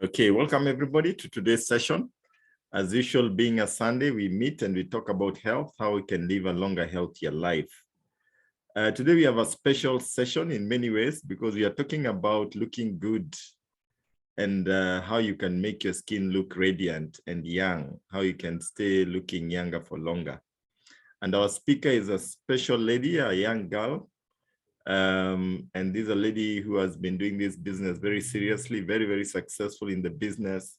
Okay, welcome everybody to today's session. As usual, being a Sunday, we meet and we talk about health, how we can live a longer, healthier life. Today we have a special session in many ways because we are talking about looking good and how you can make your skin look radiant and young, how you can stay looking younger for longer. And our speaker is a special lady, a young girl. And this is a lady who has been doing this business very seriously, very, very successful in the business.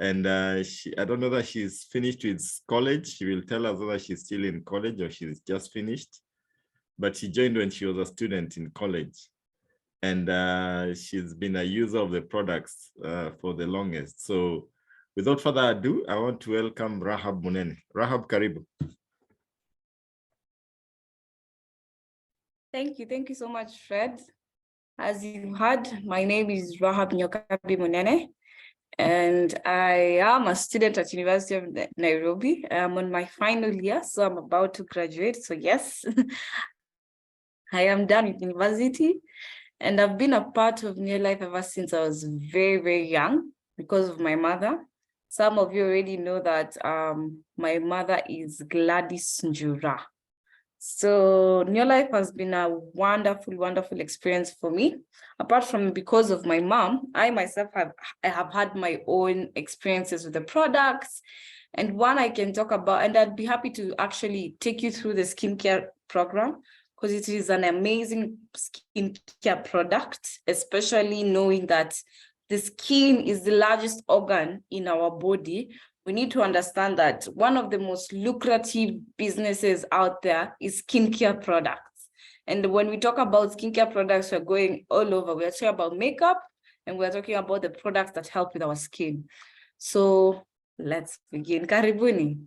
And I don't know that she's finished with college. She will tell us whether she's still in college or she's just finished. But she joined when she was a student in college. And she's been a user of the products for the longest. So without further ado, I want to welcome Rahab Munene. Rahab, karibu. Thank you so much, Fred. As you heard, my name is Rahab Munene, and I am a student at University of Nairobi. I'm on my final year, so I'm about to graduate. So yes, I am done with university, and I've been a part of New Life ever since I was very, very young because of my mother. Some of you already know that my mother is Gladys Njura. So New Life has been a wonderful, wonderful experience for me. Apart from because of my mom, I myself have had my own experiences with the products. And one I can talk about, and I'd be happy to actually take you through the skincare program because it is an amazing skincare product, especially knowing that the skin is the largest organ in our body. We need to understand that one of the most lucrative businesses out there is skincare products. And when we talk about skincare products, we're going all over. We're talking about makeup and we're talking about the products that help with our skin. So let's begin. Karibuni.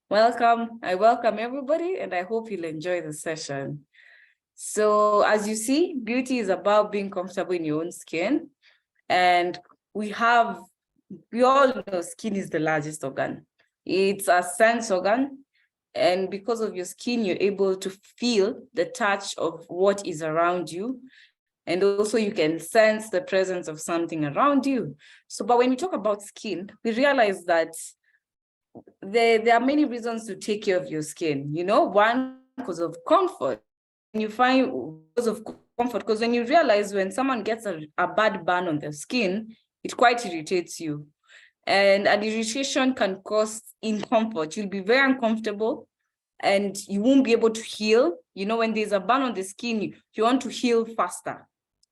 Welcome. I welcome everybody and I hope you'll enjoy the session. So as you see, beauty is about being comfortable in your own skin. And we all know skin is the largest organ. It's a sense organ. And because of your skin, you're able to feel the touch of what is around you. And also you can sense the presence of something around you. So, but when we talk about skin, we realize that there are many reasons to take care of your skin. You know, one, because of comfort. You find because of comfort, because when you realize when someone gets a bad burn on their skin, it quite irritates you. And an irritation can cause discomfort. You'll be very uncomfortable and you won't be able to heal. You know, when there's a burn on the skin, you want to heal faster.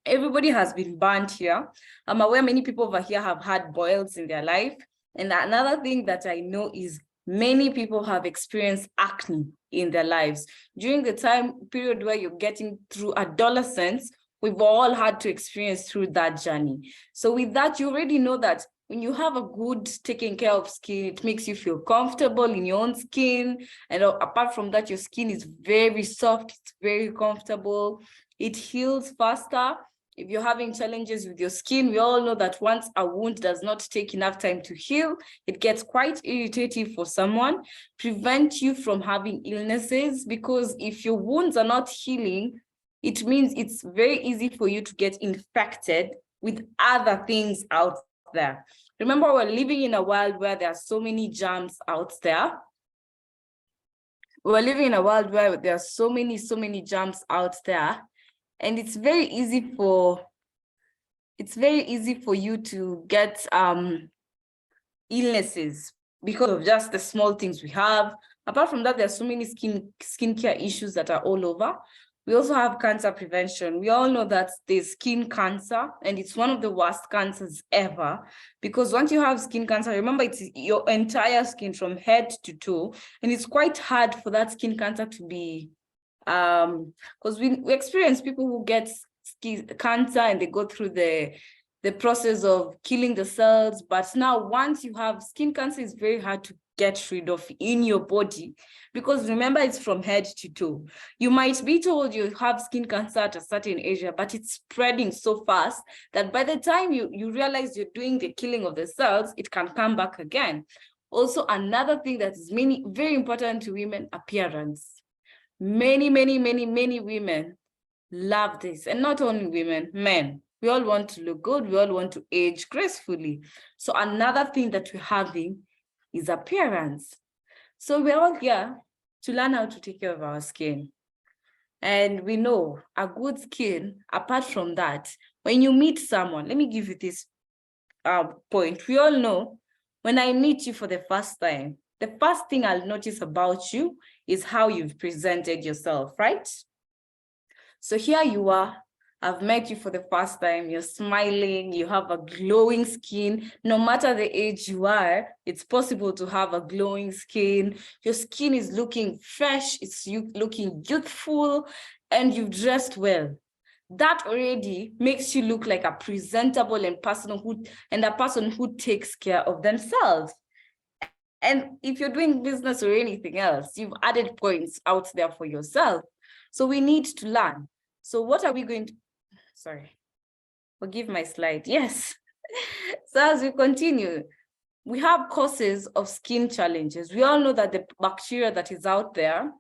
Everybody has been burnt here. I'm aware many people over here have had boils in their life. And another thing that I know is many people have experienced acne in their lives. During the time period where you're getting through adolescence, we've all had to experience through that journey. So with that, you already know that when you have a good taking care of skin, it makes you feel comfortable in your own skin. And apart from that, your skin is very soft, it's very comfortable. It heals faster. If you're having challenges with your skin, we all know that once a wound does not take enough time to heal, it gets quite irritating for someone, prevent you from having illnesses, because if your wounds are not healing, it means it's very easy for you to get infected with other things out there. Remember, we're living in a world where there are so many germs out there. We're living in a world where there are so many germs out there. And it's very easy for you to get illnesses because of just the small things we have. Apart from that, there are so many skincare issues that are all over. We also have cancer prevention. We all know that there's skin cancer, and it's one of the worst cancers ever, because once you have skin cancer, remember, it's your entire skin from head to toe, and it's quite hard for that skin cancer to be because we experience people who get skin cancer and they go through the process of killing the cells. But now once you have skin cancer, it's very hard to get rid of in your body, because remember, it's from head to toe. You might be told you have skin cancer at a certain area, but it's spreading so fast that by the time you realize you're doing the killing of the cells, it can come back again. Also, another thing that is very important to women, appearance. Many women love this, and not only women, men. We all want to look good. We all want to age gracefully. So another thing that we're having is appearance. So we're all here to learn how to take care of our skin. And we know a good skin, apart from that, when you meet someone, let me give you this point. We all know when I meet you for the first time, the first thing I'll notice about you is how you've presented yourself, right? So here you are, I've met you for the first time, you're smiling, you have a glowing skin. No matter the age you are, it's possible to have a glowing skin. Your skin is looking fresh, it's looking youthful, and you've dressed well. That already makes you look like a presentable and a person who takes care of themselves. And if you're doing business or anything else, you've added points out there for yourself. So we need to learn. So what are we going to, sorry, forgive my slide. Yes. So as we continue, we have causes of skin challenges. We all know that the bacteria that is out there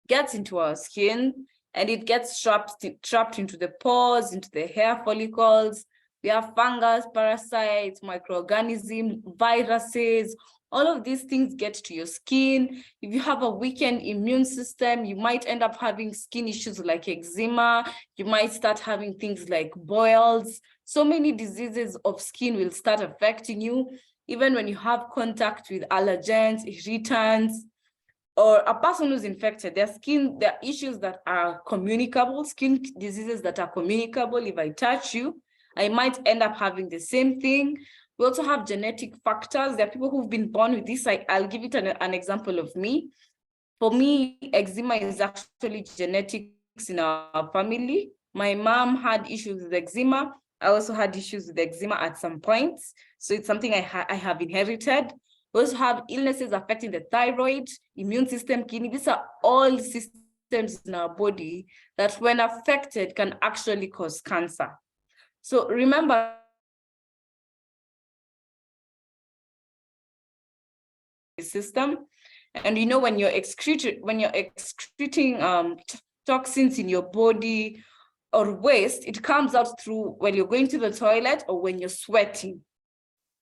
gets into our skin, and it gets trapped into the pores, into the hair follicles. We have fungus, parasites, microorganisms, viruses. All of these things get to your skin. If you have a weakened immune system, you might end up having skin issues like eczema. You might start having things like boils. So many diseases of skin will start affecting you, even when you have contact with allergens, irritants, or a person who's infected. There are issues that are communicable, skin diseases that are communicable. If I touch you, I might end up having the same thing. We also have genetic factors. There are people who've been born with this. I'll give it an example of me. For me, eczema is actually genetics in our family. My mom had issues with eczema. I also had issues with eczema at some points. So it's something I have inherited. We also have illnesses affecting the thyroid, immune system, kidney. These are all systems in our body that, when affected, can actually cause cancer. So remember, system, and you know, when you're excreting toxins in your body or waste, it comes out through when you're going to the toilet or when you're sweating.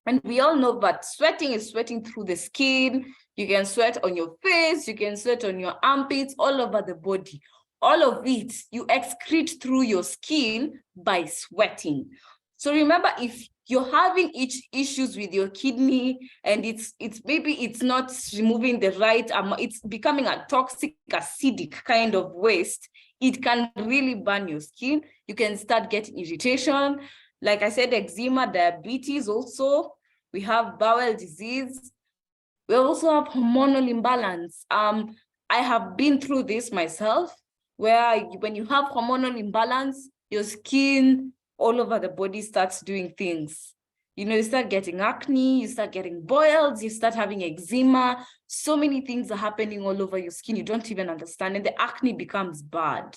And we all know that sweating is sweating through the skin. You can sweat on your face, you can sweat on your armpits, all over the body. All of it, you excrete through your skin by sweating. So remember, if you're having issues with your kidney and maybe it's not removing the right amount, it's becoming a toxic, acidic kind of waste, it can really burn your skin. You can start getting irritation. Like I said, eczema, diabetes also. We have bowel disease. We also have hormonal imbalance. I have been through this myself, where when you have hormonal imbalance, your skin all over the body starts doing things. You know, you start getting acne, you start getting boils, you start having eczema. So many things are happening all over your skin. You don't even understand, and the acne becomes bad.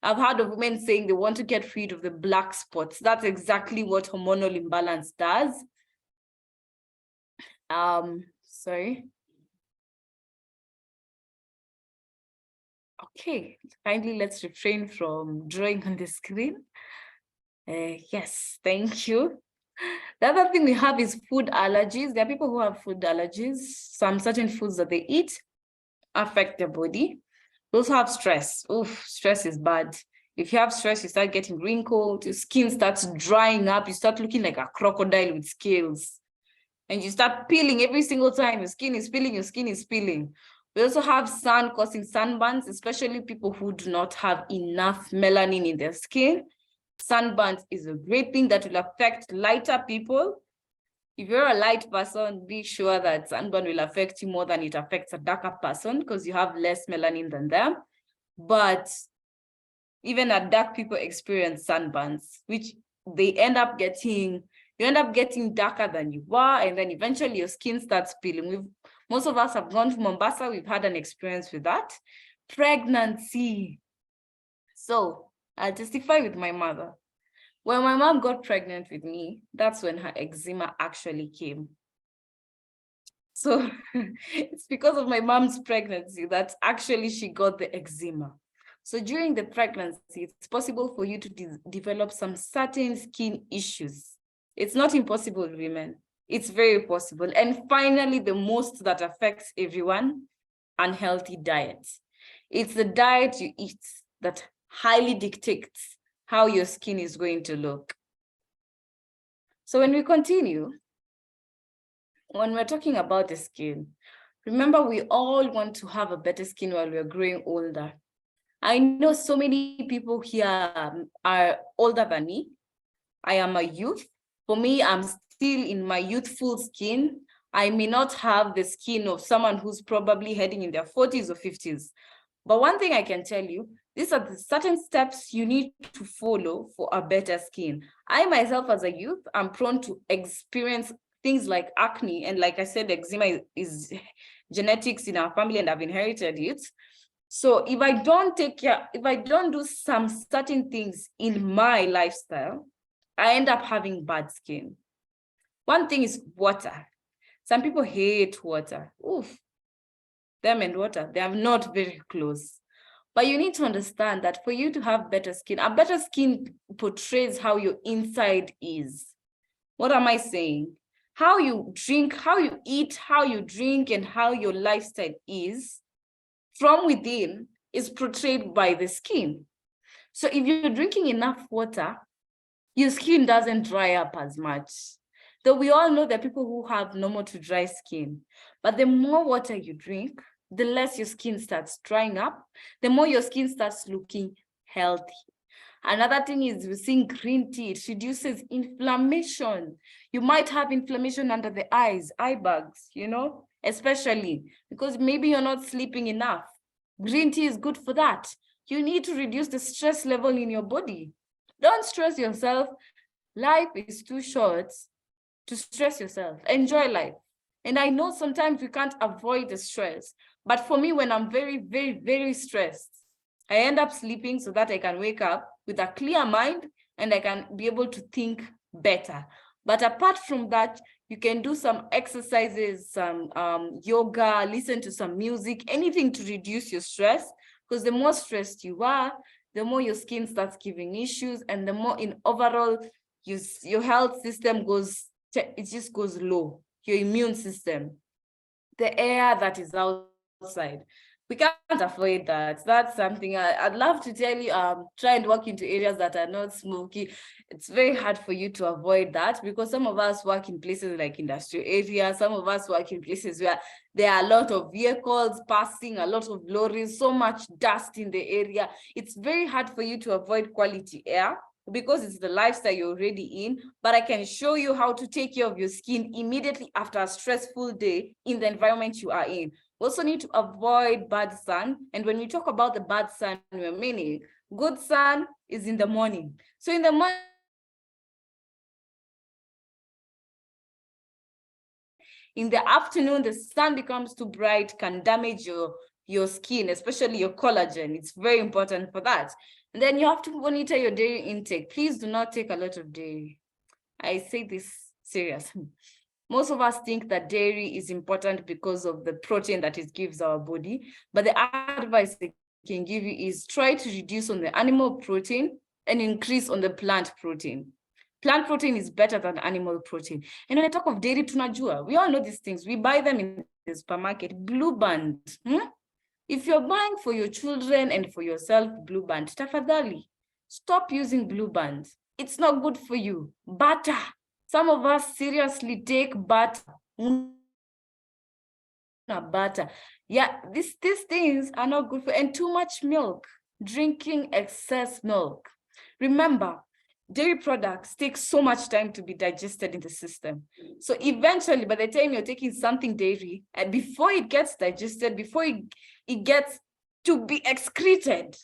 I've heard of women saying they want to get rid of the black spots. That's exactly what hormonal imbalance does. Sorry. Okay, kindly let's refrain from drawing on the screen. Yes, thank you. The other thing we have is food allergies. There are people who have food allergies. Some certain foods that they eat affect their body. We also have stress. Oof, stress is bad. If you have stress, you start getting wrinkled, your skin starts drying up, you start looking like a crocodile with scales. And you start peeling every single time. Your skin is peeling, your skin is peeling. We also have sun causing sunburns, especially people who do not have enough melanin in their skin. Sunburns is a great thing that will affect lighter people. If you're a light person, be sure that sunburn will affect you more than it affects a darker person because you have less melanin than them. But even dark people experience sunburns, which they end up getting, you end up getting darker than you were, and then eventually your skin starts peeling. Most of us have gone to Mombasa, we've had an experience with that. Pregnancy. So I'll testify with my mother. When my mom got pregnant with me, that's when her eczema actually came. So it's because of my mom's pregnancy that actually she got the eczema. So during the pregnancy, it's possible for you to develop some certain skin issues. It's not impossible, women. It's very possible. And finally, the most that affects everyone, unhealthy diet. It's the diet you eat that highly dictates how your skin is going to look. So when we continue, when we're talking about the skin, remember we all want to have a better skin while we're growing older. I know so many people here are older than me. I am a youth. For me, I'm still in my youthful skin. I may not have the skin of someone who's probably heading in their 40s or 50s. But one thing I can tell you, these are the certain steps you need to follow for a better skin. I myself as a youth, I'm prone to experience things like acne. And like I said, eczema is genetics in our family and I've inherited it. So if I don't do some certain things in my lifestyle, I end up having bad skin. One thing is water. Some people hate water. Oof. Them and water, they are not very close. But you need to understand that for you to have better skin, a better skin portrays how your inside is. What am I saying? How you drink, how you eat, how you drink, and how your lifestyle is from within is portrayed by the skin. So if you're drinking enough water, your skin doesn't dry up as much. Though we all know that people who have normal to dry skin, but the more water you drink, the less your skin starts drying up, the more your skin starts looking healthy. Another thing is we're seeing green tea, it reduces inflammation. You might have inflammation under the eyes, eye bags, especially because maybe you're not sleeping enough. Green tea is good for that. You need to reduce the stress level in your body. Don't stress yourself. Life is too short to stress yourself. Enjoy life. And I know sometimes we can't avoid the stress, but for me, when I'm very, very, very stressed, I end up sleeping so that I can wake up with a clear mind and I can be able to think better. But apart from that, you can do some exercises, some yoga, listen to some music, anything to reduce your stress, because the more stressed you are, the more your skin starts giving issues, and the more in overall your health system just goes low, your immune system, the air that is outside. We can't avoid that. That's something I'd love to tell you, try and walk into areas that are not smoky. It's very hard for you to avoid that because some of us work in places like industrial areas. Some of us work in places where there are a lot of vehicles passing, a lot of lorries, so much dust in the area. It's very hard for you to avoid quality air because it's the lifestyle you're already in, but I can show you how to take care of your skin immediately after a stressful day in the environment you are in. We also need to avoid bad sun. And when we talk about the bad sun, we're meaning good sun is in the morning. So in the morning, in the afternoon, the sun becomes too bright, can damage your skin, especially your collagen. It's very important for that. And then you have to monitor your dairy intake. Please do not take a lot of dairy. I say this serious. Most of us think that dairy is important because of the protein that it gives our body, but the advice I can give you is try to reduce on the animal protein and increase on the plant protein. Plant protein is better than animal protein. And when I talk of dairy tunajua, we all know these things. We buy them in the supermarket. Blue Band. If you're buying for your children and for yourself, Blue Band, tafadhali, stop using Blue Band. It's not good for you. Butter. Some of us seriously take butter. Butter. Yeah, these things are not good for, and too much milk, drinking excess milk. Remember, dairy products take so much time to be digested in the system. So eventually, by the time you're taking something dairy, and before it gets digested, before it gets to be excreted,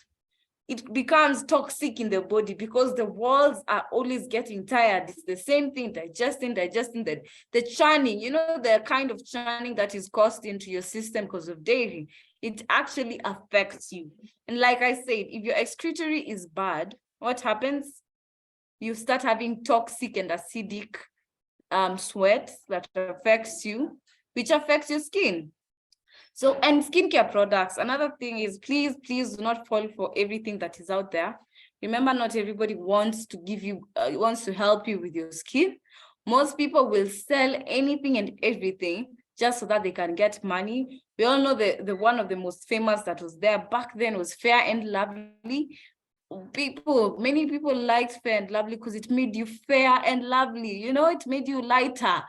it becomes toxic in the body because the walls are always getting tired. It's the same thing, digesting the churning, the kind of churning that is caused into your system because of dairy. It actually affects you. And like I said, if your excretory is bad, what happens? You start having toxic and acidic sweat that affects you, which affects your skin. So, and skincare products, another thing is please do not fall for everything that is out there. Remember, not everybody wants to give you, wants to help you with your skin. Most people will sell anything and everything just so that they can get money. We all know the one of the most famous that was there back then was Fair and Lovely. Many people liked Fair and Lovely because it made you fair and lovely. You know, it made you lighter.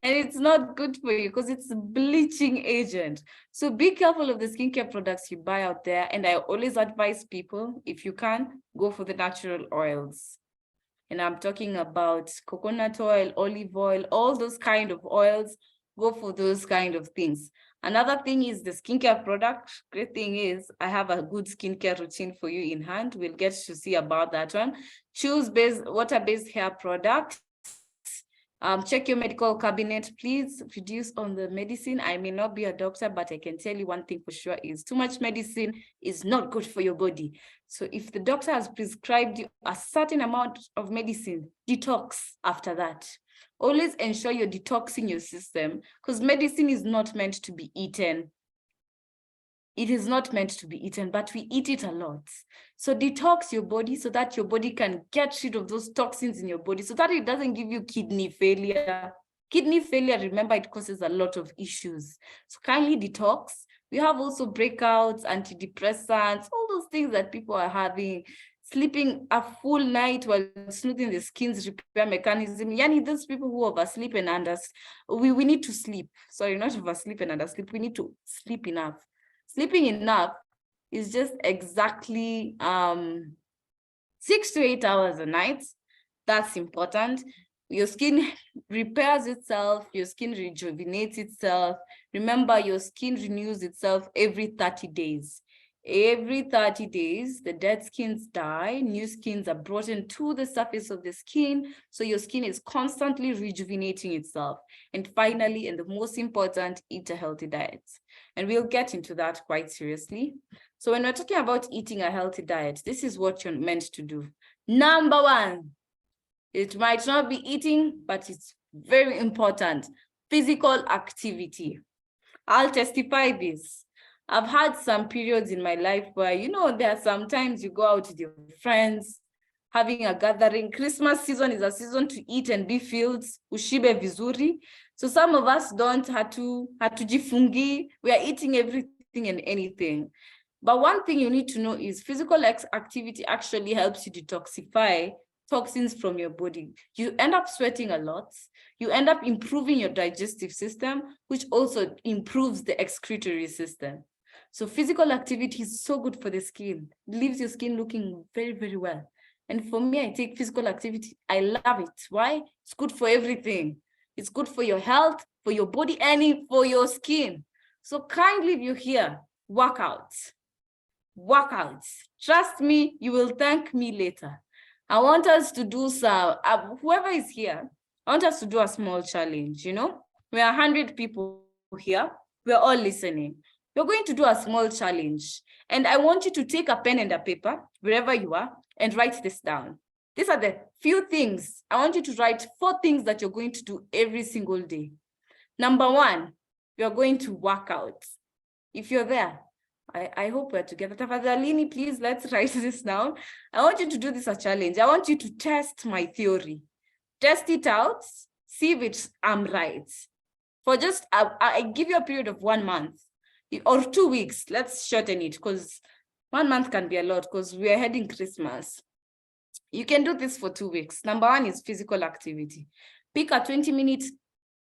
And it's not good for you because it's a bleaching agent. So be careful of the skincare products you buy out there. And I always advise people, if you can, go for the natural oils. And I'm talking about coconut oil, olive oil, all those kind of oils. Go for those kind of things. Another thing is the skincare product. Great thing is I have a good skincare routine for you in hand. We'll get to see about that one. Choose water-based hair products. Check your medical cabinet, please reduce on the medicine. I may not be a doctor, but I can tell you one thing for sure is too much medicine is not good for your body. So if the doctor has prescribed you a certain amount of medicine, detox after that. Always ensure you're detoxing your system because medicine is not meant to be eaten. It is not meant to be eaten, but we eat it a lot. So detox your body so that your body can get rid of those toxins in your body so that it doesn't give you kidney failure. Kidney failure, remember, it causes a lot of issues. So kindly detox. We have also breakouts, antidepressants, all those things that people are having. Sleeping a full night while smoothing the skin's repair mechanism. Yani, those people who oversleep and undersleep, we need to sleep. Sorry, not oversleep and undersleep. We need to sleep enough. Sleeping enough is just exactly 6 to 8 hours a night. That's important. Your skin repairs itself, your skin rejuvenates itself. Remember, your skin renews itself every 30 days. Every 30 days, the dead skins die, new skins are brought into the surface of the skin, so your skin is constantly rejuvenating itself. And finally, and the most important, eat a healthy diet. And we'll get into that quite seriously. So when we're talking about eating a healthy diet, this is what you're meant to do. Number one, it might not be eating, but it's very important. Physical activity. I'll testify this. I've had some periods in my life where, you know, there are sometimes you go out with your friends, having a gathering. Christmas season is a season to eat and be filled, ushibe vizuri. So some of us don't hatujifungi. We are eating everything and anything. But one thing you need to know is physical activity actually helps you detoxify toxins from your body. You end up sweating a lot. You end up improving your digestive system, which also improves the excretory system. So physical activity is so good for the skin. It leaves your skin looking very, very well. And for me, I take physical activity. I love it. Why? It's good for everything. It's good for your health, for your body, and for your skin. So kindly, if you hear, workouts. Trust me, you will thank me later. I want us to do some, whoever is here, I want us to do a small challenge, you know? We are 100 people here. We're all listening. We're going to do a small challenge. And I want you to take a pen and a paper, wherever you are, and write this down. These are the few things. I want you to write 4 things that you're going to do every single day. Number 1, you're going to work out. If you're there, I hope we're together. Tafadhalini, please, let's write this down. I want you to do this as a challenge. I want you to test my theory. Test it out, see if I'm right. For just, I give you a period of 1 month or 2 weeks. Let's shorten it because 1 month can be a lot because we are heading Christmas. You can do this for 2 weeks. Number 1 is physical activity. Pick a 20-minute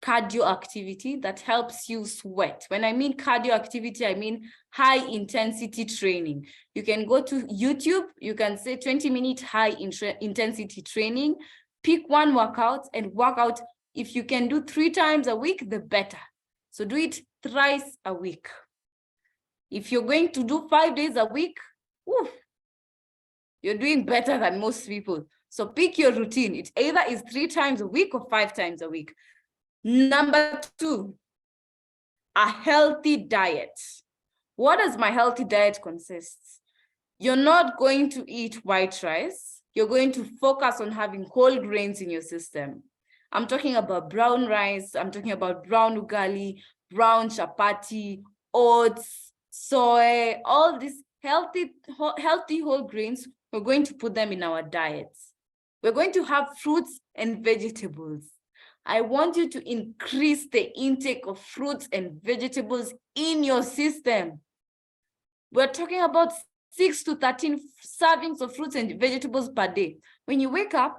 cardio activity that helps you sweat. When I mean cardio activity, I mean high intensity training. You can go to YouTube, you can say 20-minute high intensity training, pick one workout and work out. If you can do 3 times a week, the better. So do it thrice a week. If you're going to do 5 days a week, you're doing better than most people. So pick your routine. It either is 3 times a week or 5 times a week. Number 2, a healthy diet. What does my healthy diet consist? You're not going to eat white rice. You're going to focus on having whole grains in your system. I'm talking about brown rice. I'm talking about brown ugali, brown chapati, oats, soy, all these healthy whole grains. We're going to put them in our diets. We're going to have fruits and vegetables. I want you to increase the intake of fruits and vegetables in your system. We're talking about 6 to 13 servings of fruits and vegetables per day. When you wake up,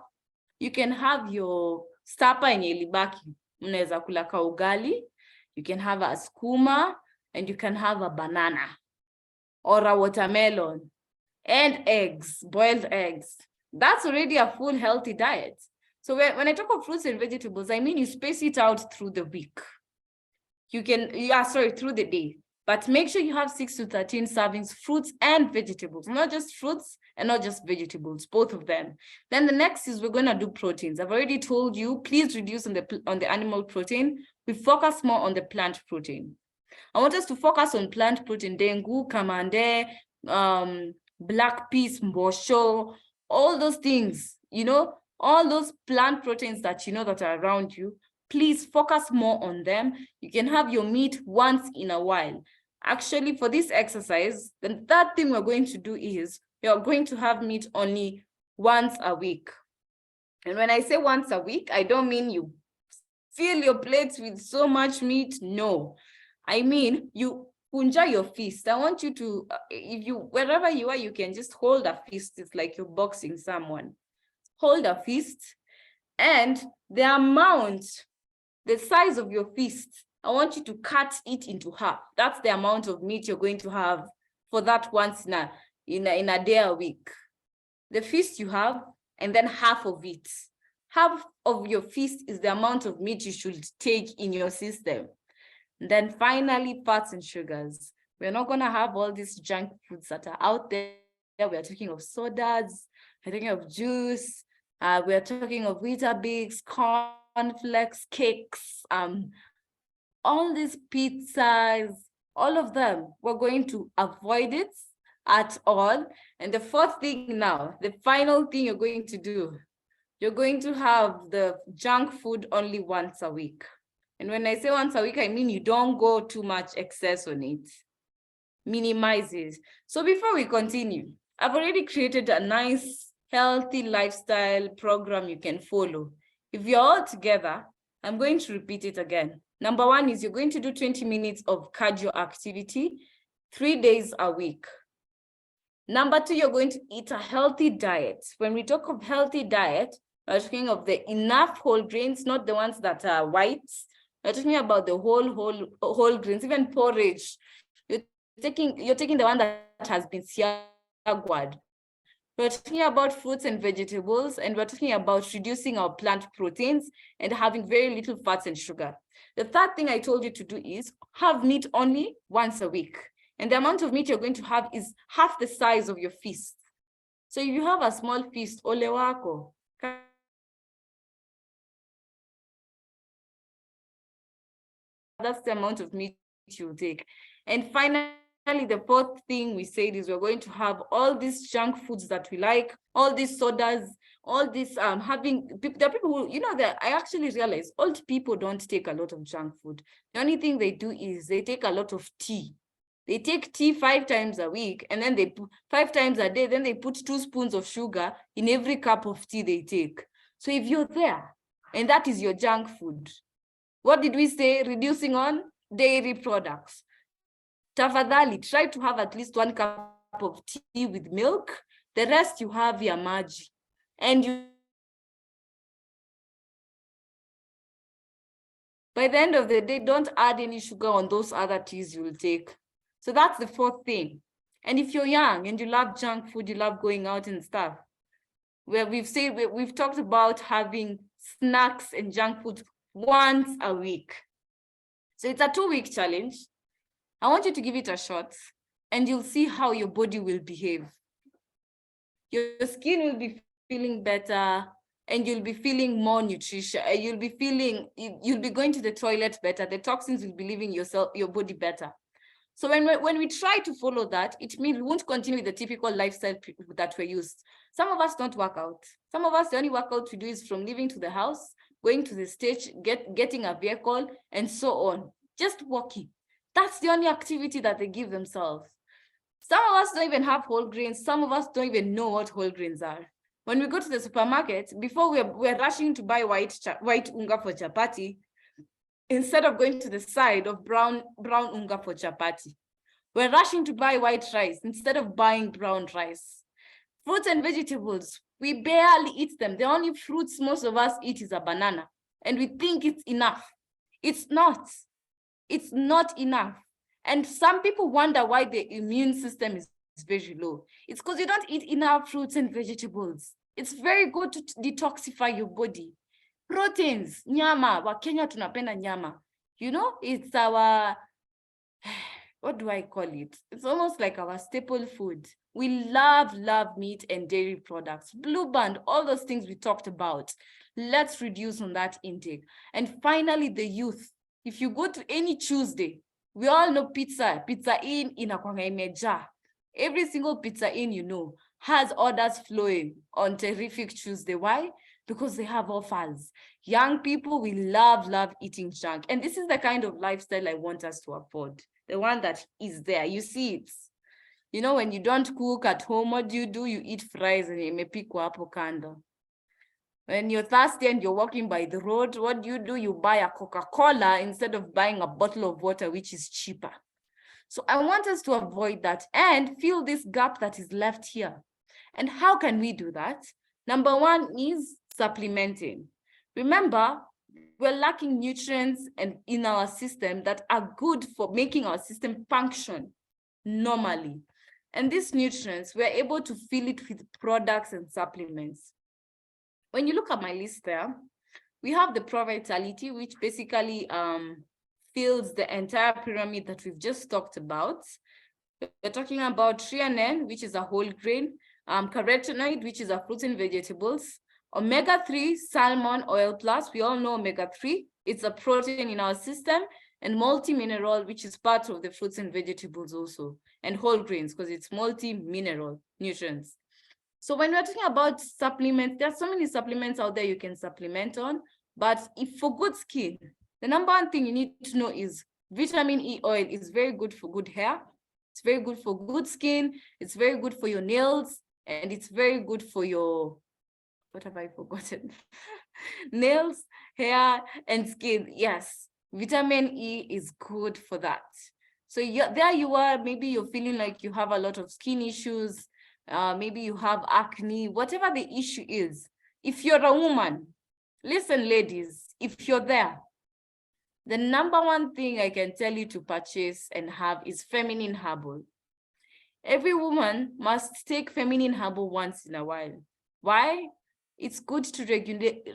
you can have your stapa yenye ilibaki. Unaweza kula ka ugali, you can have a skuma, and you can have a banana or a watermelon and eggs, boiled eggs. That's already a full healthy diet. So when I talk of fruits and vegetables, I mean you space it out through the week. Through the day. But make sure you have 6 to 13 servings, fruits and vegetables, not just fruits and not just vegetables, both of them. Then the next is we're going to do proteins. I've already told you, please reduce on the animal protein. We focus more on the plant protein. I want us to focus on plant protein, dengu, kamande, black peas, mbosho, all those things, all those plant proteins that that are around you. Please focus more on them. You can have your meat once in a while. Actually, for this exercise, the third thing we're going to do is you're going to have meat only once a week. And when I say once a week, I don't mean you fill your plates with so much meat. No, I mean you enjoy your feast. I want you to, wherever you are, you can just hold a feast. It's like you're boxing someone. Hold a feast, and the size of your feast, I want you to cut it into half. That's the amount of meat you're going to have for that once in a day a week. The feast you have, and then half of it. Half of your feast is the amount of meat you should take in your system. And then finally, fats and sugars. We're not going to have all these junk foods that are out there. We're talking of sodas, we're talking of juice, we're talking of Weetabix, cornflakes, cakes, all these pizzas, all of them, we're going to avoid it at all. And the fourth thing now, the final thing you're going to do, you're going to have the junk food only once a week. And when I say once a week, I mean you don't go too much excess on it. Minimize it. So before we continue, I've already created a nice, healthy lifestyle program you can follow. If you're all together, I'm going to repeat it again. Number one is you're going to do 20 minutes of cardio activity, 3 days a week. Number two, you're going to eat a healthy diet. When we talk of healthy diet, we're talking of the enough whole grains, not the ones that are white. We're talking about the whole grains, even porridge. You're taking the one that has been siagwad. We're talking about fruits and vegetables, and we're talking about reducing our plant proteins and having very little fats and sugar. The third thing I told you to do is have meat only once a week. And the amount of meat you're going to have is half the size of your feast. So if you have a small feast, ole wako, that's the amount of meat you'll take. And finally, the fourth thing we said is we're going to have all these junk foods that we like, all these sodas, all this there are people who, that I actually realize old people don't take a lot of junk food. The only thing they do is they take a lot of tea. They take tea 5 times a week, and then they put 5 times a day, then they put 2 spoons of sugar in every cup of tea they take. So if you're there, and that is your junk food, what did we say? Reducing on dairy products. Tafadhali, try to have at least 1 cup of tea with milk. The rest you have your maji. And by the end of the day, don't add any sugar on those other teas you will take. So that's the fourth thing. And if you're young and you love junk food, you love going out and stuff, where we've talked about having snacks and junk food once a week. So it's a 2-week challenge. I want you to give it a shot, and you'll see how your body will behave. Your skin will be feeling better, and you'll be feeling more nutrition. You'll be going to the toilet better. The toxins will be leaving your body better. So when we try to follow that, it means we won't continue with the typical lifestyle that we're used. Some of us don't work out. Some of us, the only workout we do is from leaving to the house, going to the stage, getting a vehicle, and so on. just walking. That's the only activity that they give themselves. Some of us don't even have whole grains. Some of us don't even know what whole grains are. When we go to the supermarket, before we're rushing to buy white unga for chapati, instead of going to the side of brown unga for chapati. We're rushing to buy white rice instead of buying brown rice. Fruits and vegetables, we barely eat them. The only fruits most of us eat is a banana, and we think it's enough. It's not. It's not enough. And some people wonder why the immune system is very low. It's because you don't eat enough fruits and vegetables. It's very good to detoxify your body. Proteins, nyama, wa Kenya tunapenda nyama. You know, it's our, what do I call it? It's almost like our staple food. We love meat and dairy products. Blue Band, all those things we talked about. Let's reduce on that intake. And finally, the youth. If you go to any Tuesday, we all know Pizza Inn inakwanga imeja. Every single Pizza Inn you know has orders flowing on Terrific Tuesday. Why? Because they have offers. Young people, we love eating junk. And this is the kind of lifestyle I want us to afford. The one that is there. You see it. You know, when you don't cook at home, what do? You eat fries and imepikwa hapo kando. When you're thirsty and you're walking by the road, what do? You buy a Coca-Cola instead of buying a bottle of water, which is cheaper. So I want us to avoid that and fill this gap that is left here. And how can we do that? Number one is supplementing. Remember, we're lacking nutrients in our system that are good for making our system function normally. And these nutrients, we're able to fill it with products and supplements. When you look at my list there, we have the Pro Vitality, which basically fills the entire pyramid that we've just talked about. We're talking about threonine, which is a whole grain, carotenoid, which is a fruits and vegetables, omega-3 salmon oil plus, we all know omega-3, it's a protein in our system, and multi-mineral, which is part of the fruits and vegetables also, and whole grains, because it's multi-mineral nutrients. So when we're talking about supplements, there are so many supplements out there you can supplement on, but if for good skin, the number one thing you need to know is vitamin E oil is very good for good hair. It's very good for good skin. It's very good for your nails, and it's very good for your, what have I forgotten? Nails, hair, and skin. Yes, vitamin E is good for that. So there you are, maybe you're feeling like you have a lot of skin issues, maybe you have acne, whatever the issue is. If you're a woman, listen, ladies, if you're there, the number one thing I can tell you to purchase and have is feminine herbal. Every woman must take feminine herbal once in a while. Why? It's good to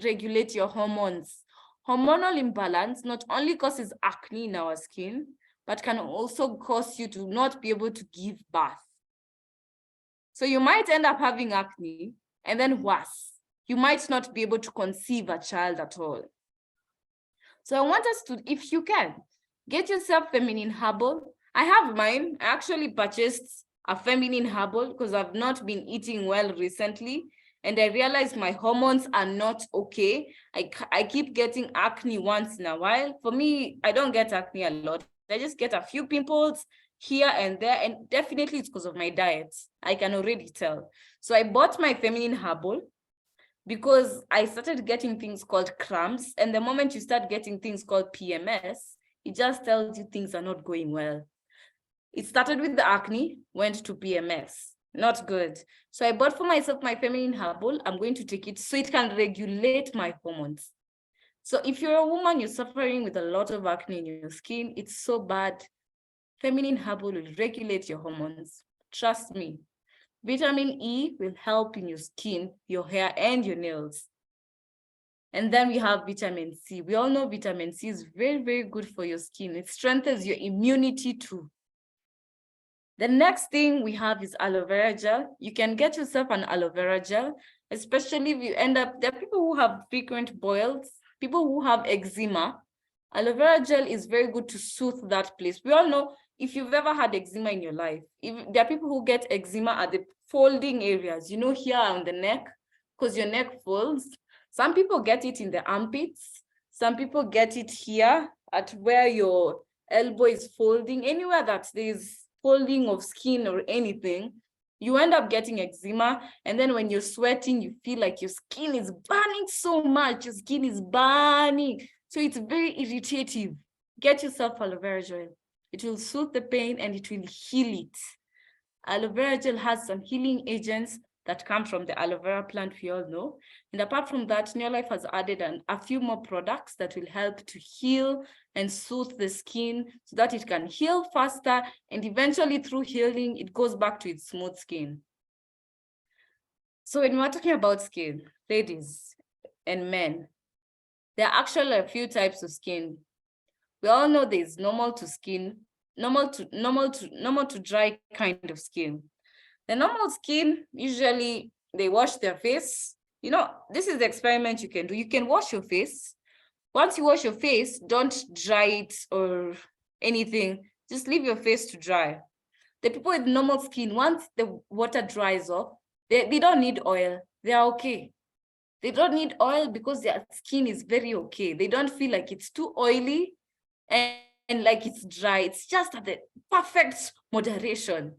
regulate your hormones. Hormonal imbalance not only causes acne in our skin, but can also cause you to not be able to give birth. So you might end up having acne, and then worse, you might not be able to conceive a child at all. So I want us to, if you can, get yourself feminine herbal. I have mine. I actually purchased a feminine herbal because I've not been eating well recently. And I realized my hormones are not okay. I keep getting acne once in a while. For me, I don't get acne a lot. I just get a few pimples here and there. And definitely it's because of my diet. I can already tell. So I bought my feminine herbal because I started getting things called cramps. And the moment you start getting things called PMS, it just tells you things are not going well. It started with the acne, went to PMS. Not good. So I bought for myself my feminine herbal. I'm going to take it so it can regulate my hormones. So if you're a woman, you're suffering with a lot of acne in your skin, it's so bad. Feminine herbal will regulate your hormones. Trust me. Vitamin E will help in your skin, your hair, and your nails. And then we have vitamin C. We all know vitamin C is very, very good for your skin. It strengthens your immunity too. The next thing we have is aloe vera gel. You can get yourself an aloe vera gel, especially if you end up, there are people who have frequent boils, people who have eczema. Aloe vera gel is very good to soothe that place. We all know if you've ever had eczema in your life, if there are people who get eczema at the folding areas, you know, here on the neck, because your neck folds. Some people get it in the armpits. Some people get it here at where your elbow is folding, anywhere that there's folding of skin or anything, you end up getting eczema. And then when you're sweating, you feel like your skin is burning so much. Your skin is burning. So it's very irritative. Get yourself aloe vera gel. It will soothe the pain and it will heal it. Aloe vera gel has some healing agents that come from the aloe vera plant, we all know. And apart from that, Neolife has added a few more products that will help to heal and soothe the skin so that it can heal faster, and eventually through healing, it goes back to its smooth skin. So when we're talking about skin, ladies and men, there are actually a few types of skin. We all know there's normal to skin, normal to dry kind of skin. The normal skin, usually they wash their face. You know, this is the experiment you can do. You can wash your face. Once you wash your face, don't dry it or anything. Just leave your face to dry. The people with normal skin, once the water dries off, they don't need oil. They are okay. They don't need oil because their skin is very okay. They don't feel like it's too oily and like it's dry. It's just at the perfect moderation.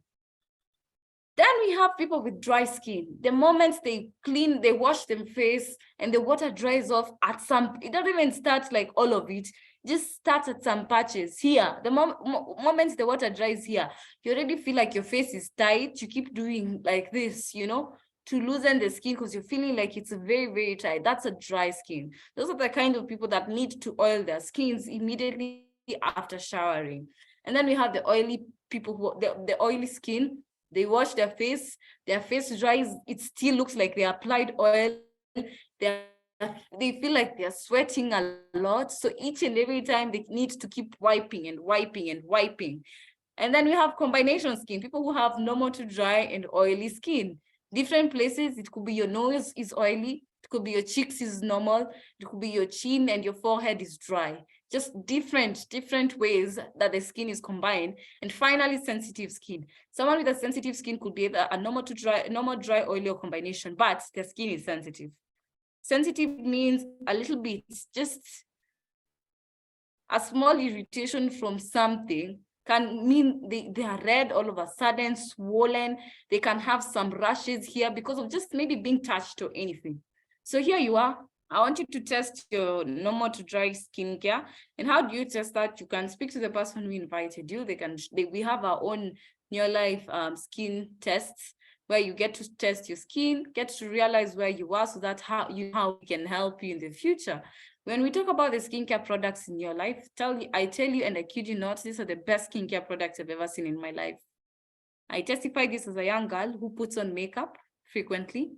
Then we have people with dry skin. The moment they clean, they wash their face and the water dries off at some, it doesn't even start like all of it, just start at some patches here. The moment the water dries here, you already feel like your face is tight. You keep doing like this, you know, to loosen the skin because you're feeling like it's very, very tight. That's a dry skin. Those are the kind of people that need to oil their skins immediately after showering. And then we have the oily people who the oily skin. They wash their face dries, it still looks like they applied oil. They feel like they're sweating a lot. So each and every time they need to keep wiping and wiping and wiping. And then we have combination skin, people who have normal to dry and oily skin. Different places, it could be your nose is oily, it could be your cheeks is normal, it could be your chin and your forehead is dry. Just different ways that the skin is combined. And finally, sensitive skin. Someone with a sensitive skin could be either a normal dry, oily, or combination, but their skin is sensitive. Sensitive means a little bit, just a small irritation from something can mean they are red all of a sudden, swollen. They can have some rashes here because of just maybe being touched or anything. So here you are. I want you to test your normal to dry skincare. And how do you test that? You can speak to the person who invited you. We have our own Neolife skin tests where you get to test your skin, get to realize where you are so that how we can help you in the future. When we talk about the skincare products in your life, I tell you and I kid you not, these are the best skincare products I've ever seen in my life. I testify this as a young girl who puts on makeup frequently.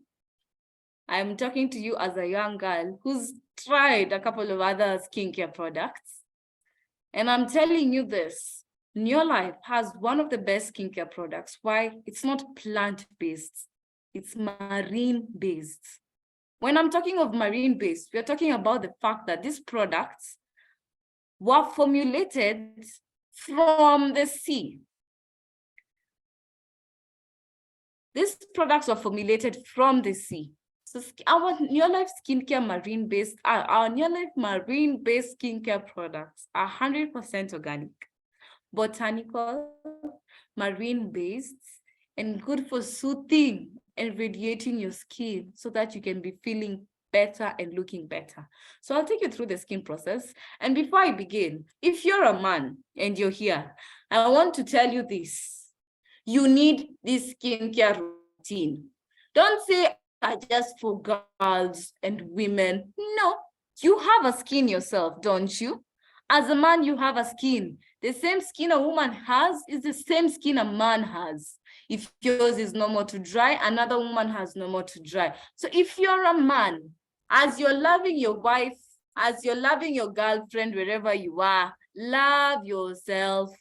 I'm talking to you as a young girl who's tried a couple of other skincare products. And I'm telling you this, Neolife has one of the best skincare products. Why? It's not plant-based, it's marine-based. When I'm talking of marine-based, we're talking about the fact that these products were formulated from the sea. These products were formulated from the sea. So our Neolife skincare marine-based, our Neolife marine-based skincare products are 100% organic, botanical, marine-based, and good for soothing and radiating your skin so that you can be feeling better and looking better. So I'll take you through the skin process. And before I begin, if you're a man and you're here, I want to tell you this. You need this skincare routine. Don't say, are just for girls and women. No, you have a skin yourself, don't you? As a man, you have a skin. The same skin a woman has is the same skin a man has. If yours is normal to dry, another woman has normal to dry. So if you're a man, as you're loving your wife, as you're loving your girlfriend, wherever you are, love yourself.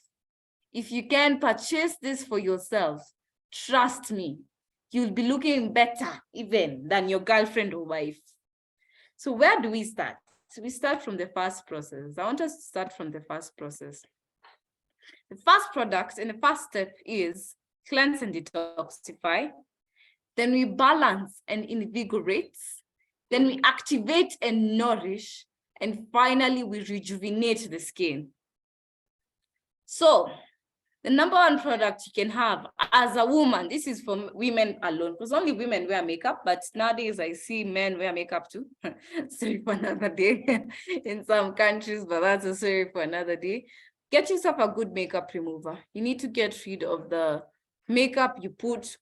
If you can purchase this for yourself, trust me, you'll be looking better even than your girlfriend or wife. So where do we start? So we start from the first process. I want us to start from the first process. The first product and the first step is cleanse and detoxify. Then we balance and invigorate. Then we activate and nourish. And finally, we rejuvenate the skin. So the number one product you can have as a woman, this is for women alone, because only women wear makeup, but nowadays I see men wear makeup too. Sorry for another day in some countries, but that's a story for another day. Get yourself a good makeup remover. You need to get rid of the makeup you put,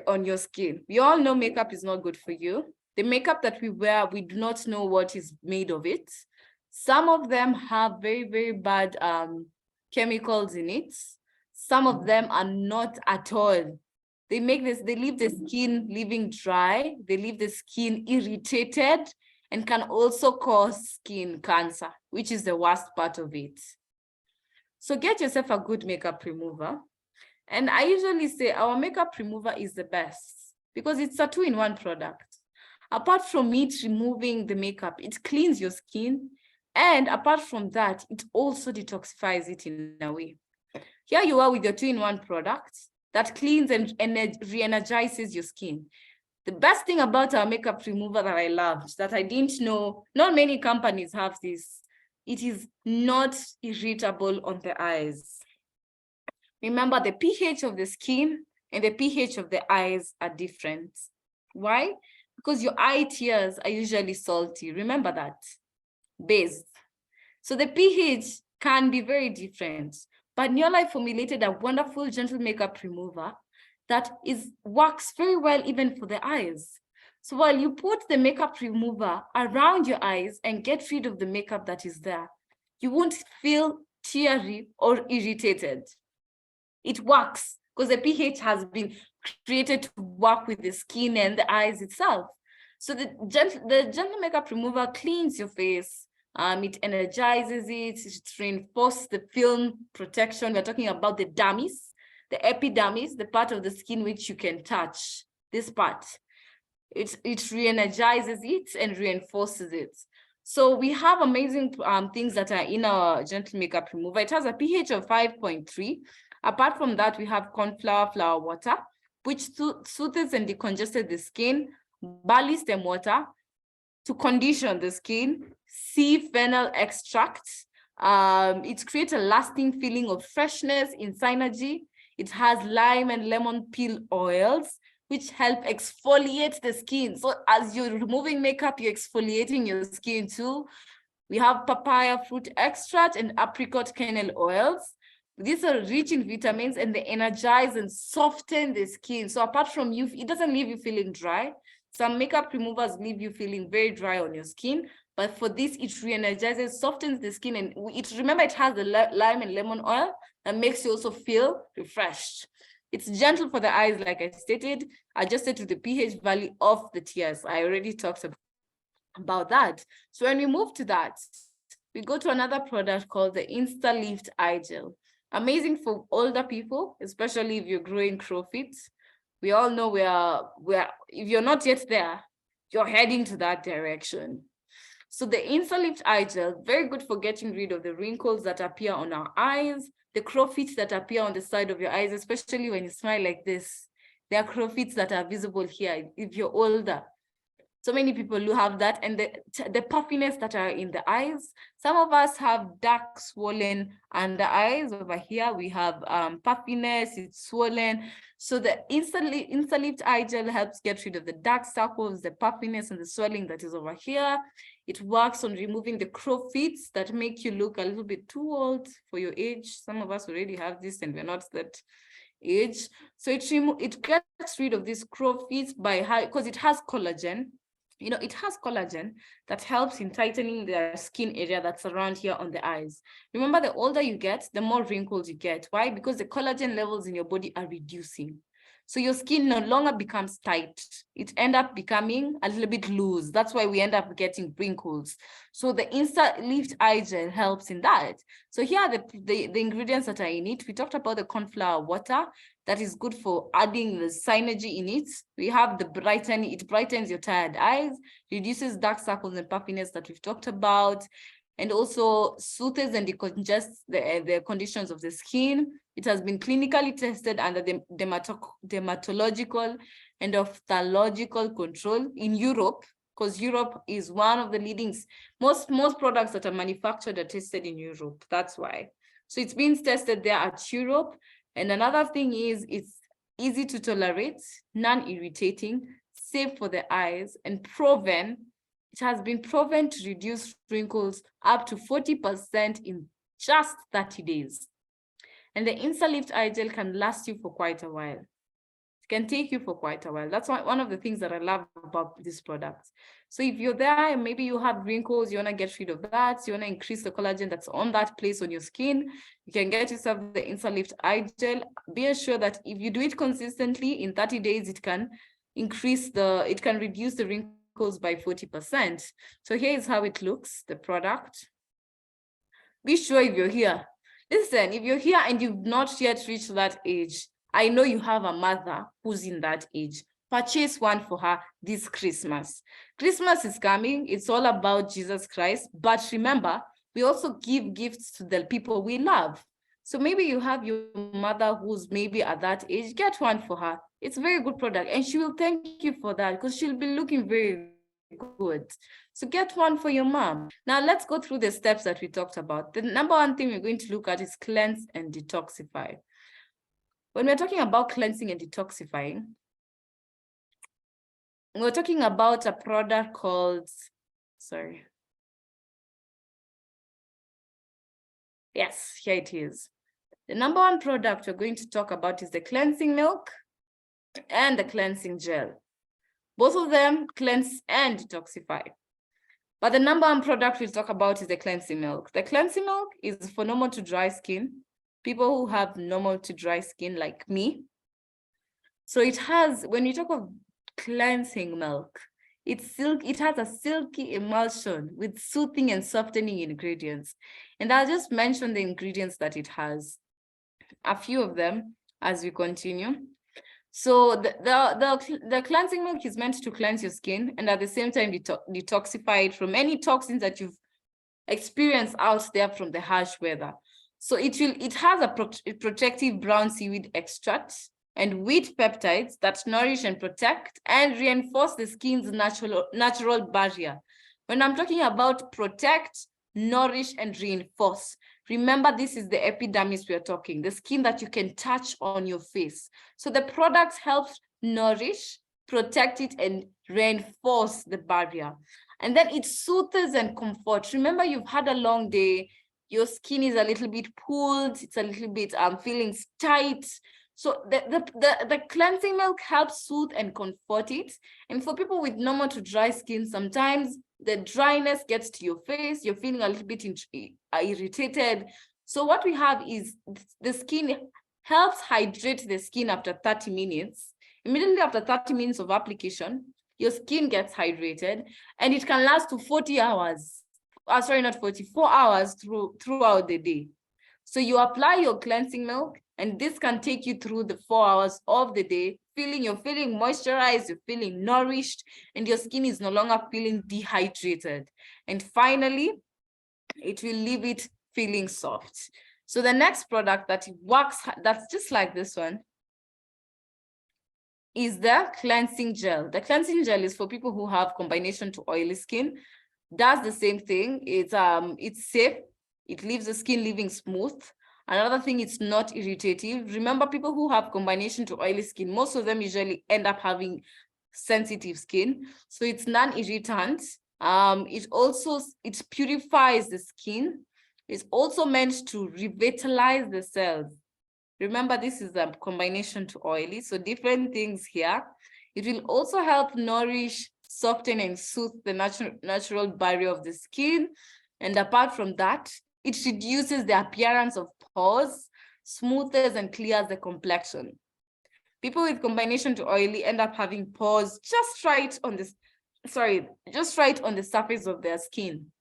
on your skin. We all know makeup is not good for you. The makeup that we wear, we do not know what is made of it. Some of them have very, very bad chemicals in it. Some of them are not at all. They leave the skin leaving dry. They leave the skin irritated and can also cause skin cancer, which is the worst part of it. So get yourself a good makeup remover. And I usually say our makeup remover is the best because it's a 2-in-1 product. Apart from it removing the makeup, it cleans your skin. And apart from that, it also detoxifies it in a way. Here you are with your 2-in-1 product that cleans and re-energizes your skin. The best thing about our makeup remover that I loved, that I didn't know, not many companies have this, it is not irritable on the eyes. Remember, the pH of the skin and the pH of the eyes are different. Why? Because your eye tears are usually salty. Remember that. Based. So the pH can be very different. But Neolife formulated a wonderful gentle makeup remover that works very well even for the eyes. So while you put the makeup remover around your eyes and get rid of the makeup that is there, you won't feel teary or irritated. It works because the pH has been created to work with the skin and the eyes itself. So the gentle makeup remover cleans your face. It energizes it reinforces the film protection. We're talking about the dermis, the epidermis, the part of the skin which you can touch, this part. It re-energizes it and reinforces it. So we have amazing things that are in our gentle makeup remover. It has a pH of 5.3. Apart from that, we have cornflower flower water, which soothes and decongesteth the skin, barley stem water to condition the skin, sea fennel extract. It creates a lasting feeling of freshness in synergy. It has lime and lemon peel oils, which help exfoliate the skin. So as you're removing makeup, you're exfoliating your skin too. We have papaya fruit extract and apricot kernel oils. These are rich in vitamins and they energize and soften the skin. So apart from it doesn't leave you feeling dry. Some makeup removers leave you feeling very dry on your skin, but for this, it re-energizes, softens the skin, and remember it has the lime and lemon oil that makes you also feel refreshed. It's gentle for the eyes, like I stated, adjusted to the pH value of the tears. I already talked about that. So when we move to that, we go to another product called the Insta Lift Eye Gel. Amazing for older people, especially if you're growing crow's feet. We all know if you're not yet there, you're heading to that direction. So the Insta Lift Eye Gel, very good for getting rid of the wrinkles that appear on our eyes, the crow's feet that appear on the side of your eyes, especially when you smile like this. There are crow's feet that are visible here if you're older. So many people who have that, and the puffiness that are in the eyes. Some of us have dark swollen under eyes. Over here, we have puffiness, it's swollen. So the Insta Lift Eye Gel helps get rid of the dark circles, the puffiness, and the swelling that is over here. It works on removing the crow's feet that make you look a little bit too old for your age. Some of us already have this and we're not that age. So it gets rid of these crow's feet because it has collagen. It has collagen that helps in tightening the skin area that's around here on the eyes. Remember, the older you get, the more wrinkles you get. Why? Because the collagen levels in your body are reducing. So your skin no longer becomes tight. It ends up becoming a little bit loose. That's why we end up getting wrinkles. So the Insta Lift Eye Gel helps in that. So here are the ingredients that are in it. We talked about the cornflower water. That is good for adding the synergy in it. We have it brightens your tired eyes, reduces dark circles and puffiness that we've talked about, and also soothes and decongests the conditions of the skin. It has been clinically tested under the dermatological and ophthalmological control in Europe, because Europe is one of the leading, most products that are manufactured are tested in Europe. That's why. So it's being tested there at Europe. And another thing is it's easy to tolerate, non-irritating, safe for the eyes, and proven. It has been proven to reduce wrinkles up to 40% in just 30 days. And the Instalift eye gel can last you for quite a while. It can take you for quite a while. That's one of the things that I love about this product. So if you're there and maybe you have wrinkles, you want to get rid of that, you want to increase the collagen that's on that place on your skin, you can get yourself the Instalift eye gel. Be assured that if you do it consistently, in 30 days, it can reduce the wrinkles by 40%. So here is how it looks, the product. Be sure if you're here. Listen, if you're here and you've not yet reached that age, I know you have a mother who's in that age. Purchase one for her this Christmas. Christmas is coming. It's all about Jesus Christ. But remember, we also give gifts to the people we love. So maybe you have your mother who's maybe at that age, get one for her. It's a very good product. And she will thank you for that because she'll be looking very good. So get one for your mom. Now let's go through the steps that we talked about. The number one thing we're going to look at is cleanse and detoxify. When we're talking about cleansing and detoxifying, we're talking about a product called, yes, here it is. The number one product we're going to talk about is the cleansing milk and the cleansing gel. Both of them cleanse and detoxify. But the number one product we'll talk about is the cleansing milk. The cleansing milk is for normal to dry skin, people who have normal to dry skin like me. So it has, when you talk of cleansing milk, it has a silky emulsion with soothing and softening ingredients. And I'll just mention the ingredients that it has, a few of them as we continue. So the cleansing milk is meant to cleanse your skin and at the same time detoxify it from any toxins that you've experienced out there from the harsh weather. So it has a protective brown seaweed extract and wheat peptides that nourish and protect and reinforce the skin's natural barrier. When I'm talking about protect, nourish, and reinforce, remember this is the epidermis we're talking, the skin that you can touch on your face. So the product helps nourish, protect it, and reinforce the barrier. And then it soothes and comforts. Remember, you've had a long day, your skin is a little bit pulled, it's a little bit feeling tight. So the cleansing milk helps soothe and comfort it. And for people with normal to dry skin, sometimes the dryness gets to your face, you're feeling a little bit irritated. So what we have is the skin helps hydrate the skin after 30 minutes. Immediately after 30 minutes of application, your skin gets hydrated and it can last to 40 hours. Not 40, 4 hours throughout the day. So you apply your cleansing milk and this can take you through the 4 hours of the day, you're feeling moisturized, you're feeling nourished, and your skin is no longer feeling dehydrated. And finally, it will leave it feeling soft. So the next product that works, that's just like this one, is the cleansing gel. The cleansing gel is for people who have combination to oily skin. Does the same thing. It's safe. It leaves the skin living smooth. Another thing, it's not irritative. Remember, people who have combination to oily skin, most of them usually end up having sensitive skin. So it's non-irritant. It purifies the skin. It's also meant to revitalize the cells. Remember, this is a combination to oily, so different things here. It will also help nourish, soften, and soothe the natural barrier of the skin. And apart from that, it reduces the appearance of pores, smooths and clears the complexion. People with combination to oily end up having pores just right on the surface of their skin.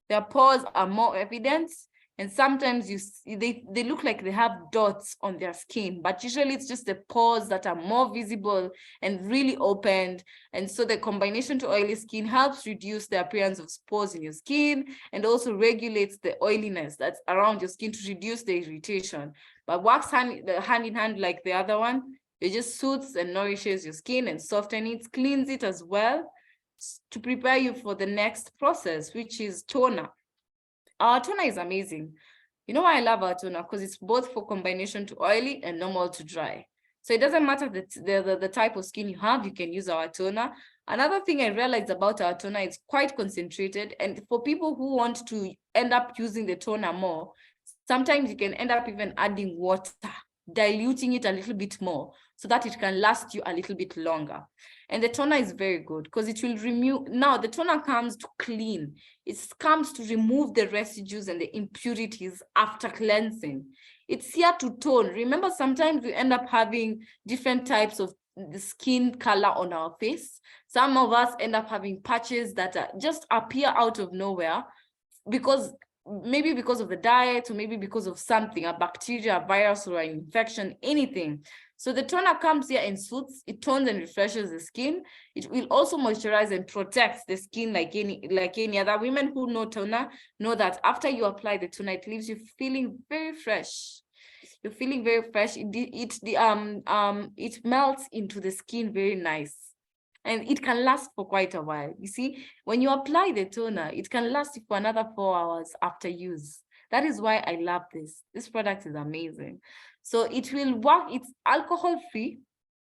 Their pores are more evident, and sometimes they look like they have dots on their skin, but usually it's just the pores that are more visible and really opened. And so the combination to oily skin helps reduce the appearance of pores in your skin and also regulates the oiliness that's around your skin to reduce the irritation. But works hand in hand like the other one. It just soothes and nourishes your skin and softens it, cleans it as well to prepare you for the next process, which is toner. Our toner is amazing. You know why I love our toner? Because it's both for combination to oily and normal to dry. So it doesn't matter the type of skin you have, you can use our toner. Another thing I realized about our toner, it's quite concentrated. And for people who want to end up using the toner more, sometimes you can end up even adding water, diluting it a little bit more so that it can last you a little bit longer. And the toner is very good because it will remove, now the toner comes to clean. It comes to remove the residues and the impurities after cleansing. It's here to tone. Remember, sometimes we end up having different types of the skin color on our face. Some of us end up having patches that just appear out of nowhere because maybe because of the diet, or maybe because of something, a bacteria, a virus, or an infection, anything. So the toner comes here and soothes, it tones and refreshes the skin. It will also moisturize and protects the skin like any other. Women who know toner know that after you apply the toner, it leaves you feeling very fresh. You're feeling very fresh. It melts into the skin very nice. And it can last for quite a while. You see, when you apply the toner, it can last for another 4 hours after use. That is why I love this. This product is amazing. So it will work, it's alcohol-free,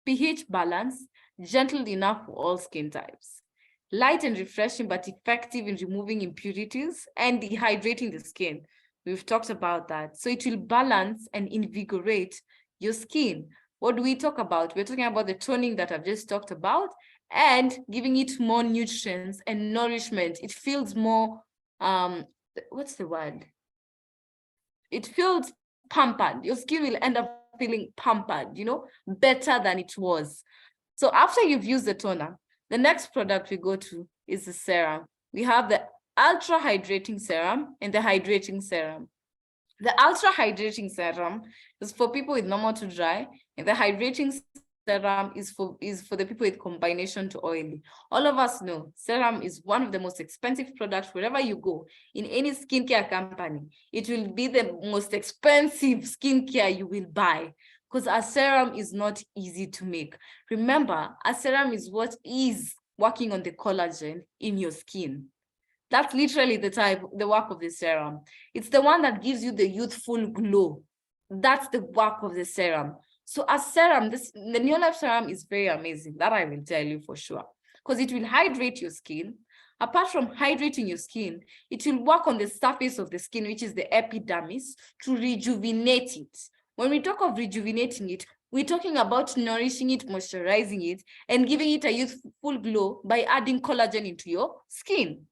pH balanced, gentle enough for all skin types. Light and refreshing, but effective in removing impurities and dehydrating the skin. We've talked about that. So it will balance and invigorate your skin. What do we talk about? We're talking about the toning that I've just talked about and giving it more nutrients and nourishment. It feels more, what's the word? It feels pampered. Your skin will end up feeling pampered, better than it was. So after you've used the toner, the next product we go to is the serum. We have the ultra hydrating serum and the hydrating serum. The ultra hydrating serum is for people with normal to dry, and the hydrating serum is for the people with combination to oily. All of us know serum is one of the most expensive products wherever you go. In any skincare company, it will be the most expensive skincare you will buy because a serum is not easy to make. Remember, a serum is what is working on the collagen in your skin. That's literally the work of the serum. It's the one that gives you the youthful glow. That's the work of the serum. So a serum, the Neolife serum is very amazing. That I will tell you for sure. Because it will hydrate your skin. Apart from hydrating your skin, it will work on the surface of the skin, which is the epidermis, to rejuvenate it. When we talk of rejuvenating it, we're talking about nourishing it, moisturizing it, and giving it a youthful glow by adding collagen into your skin.